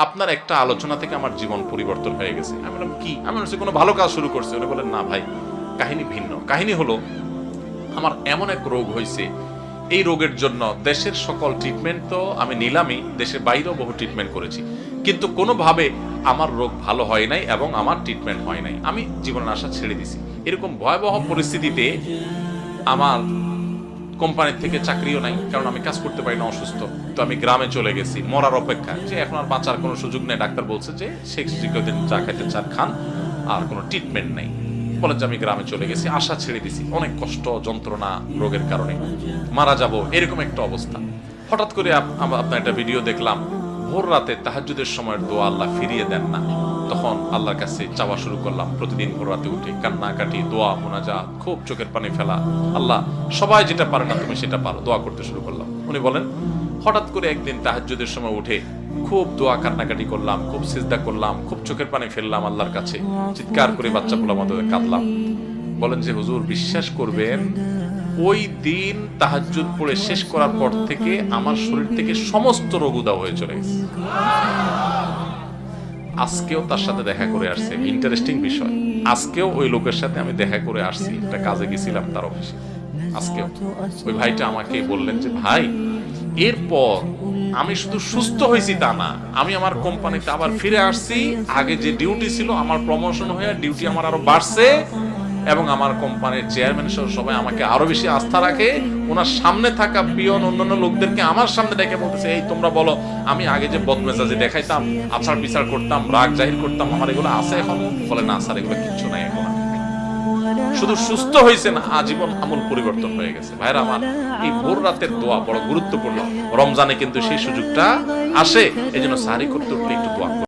আপনার একটা আলোচনা থেকে আমার জীবন পরিবর্তন হয়ে গেছে। আমি বললাম কি? আমি বলছি কোনো ভালো কাজ শুরু করছে। উনি বলেন না ভাই, কাহিনী ভিন্ন। কাহিনী হলো আমার এমন এক রোগ হয়েছে, এই রোগের জন্য দেশের সকল ট্রিটমেন্ট তো আমি নিলামই, দেশের বাইরেও বহু ট্রিটমেন্ট করেছি, কিন্তু কোনোভাবে আমার রোগ ভালো হয় নাই এবং আমার ট্রিটমেন্ট হয় নাই। আমি জীবনের আশা ছেড়ে দিছি। এরকম ভয়াবহ পরিস্থিতিতে আমার কোম্পানির থেকে চাকরিও নাই, কারণ আমি কাজ করতে পারি না, অসুস্থ। তো আমি গ্রামে চলে গেছি মরার অপেক্ষা, যে এখন আর বাঁচার কোনো সুযোগ নেই। ডাক্তার বলছে যে শেষ দিন যা খাইতে চান খান, আর কোনো ট্রিটমেন্ট নেই। বলেন যে আমি গ্রামে চলে গেছি, আশা ছেড়ে দিছি, অনেক কষ্ট যন্ত্রণা রোগের কারণে মারা যাব এরকম একটা অবস্থা। হঠাৎ করে আপনার একটা ভিডিও দেখলাম, ভোর রাতে তাহাজ্জুদের সময়ের দোয়া আল্লাহ ফিরিয়ে দেন না। তখন আল্লাহর কাছে চাওয়া শুরু করলাম, প্রতিদিন ভোর রাতে উঠে কান্নাকাটি, দোয়া, মোনাজাত, খুব চোখের পানি ফেলা। আল্লাহ সবাই যেটা পারে না তুমি সেটা পারো, দোয়া করতে শুরু করলাম। উনি বলেন হঠাৎ করে একদিন তাহাজ্জুদের সময় উঠে খুব দোয়া কান্নাকাটি করলাম, খুব সিজদা করলাম, খুব চোখের পানি ফেললাম আল্লাহর কাছে, চিৎকার করে বাচ্চা পোলার মতো কাঁদলাম। বলেন যে হুজুর বিশ্বাস করবেন, ওই দিন তাহাজ্জুদ পড়ে শেষ করার পর থেকে আমার শরীর থেকে সমস্ত রোগ উধাও হয়ে চলে গেছে। আজকেও তার সাথে দেখা করে আসছে, ইন্টারেস্টিং বিষয়, আজকেও ওই লোকের সাথে আমি দেখা করে আসছি, একটা কাজে গেছিলাম তার অফিসে। আজকেও ওই ভাইটা আমাকে বললেন যে ভাই, এরপর আমি শুধু সুস্থ হয়েছি তা না, আমি আমার কোম্পানিতে আবার ফিরে আসছি। আগে যে ডিউটি ছিল আমার প্রমোশন হয়ে ডিউটি আমার আরো বাড়ছে, এবং আমার কোম্পানির চেয়ারম্যান সহ সবাই আমাকে আরো বেশি আস্থা রাখে। ওনার সামনে থাকা পিয়ন অন্যান্য লোকদেরকে আমার সামনে ডেকে বলতেছে, এই তোমরা বলো আমি আগে যে বদমেজাজি দেখাইতাম, আছাড় বিচার করতাম, রাগ জাহির করতাম, আমার এগুলো আছে এখন? বলে না স্যার, এগুলো কিচ্ছু নাই এখন। শুধু সুস্থ হয়েছে না, আজীবন আমূল পরিবর্তন হয়ে গেছে। ভাইরা আমার, এই ভোর রাতের দোয়া বড় গুরুত্বপূর্ণ। রমজানে কিন্তু সেই সুযোগটা আসে, এই জন্য সাহারি করতে উঠলে একটু দোয়া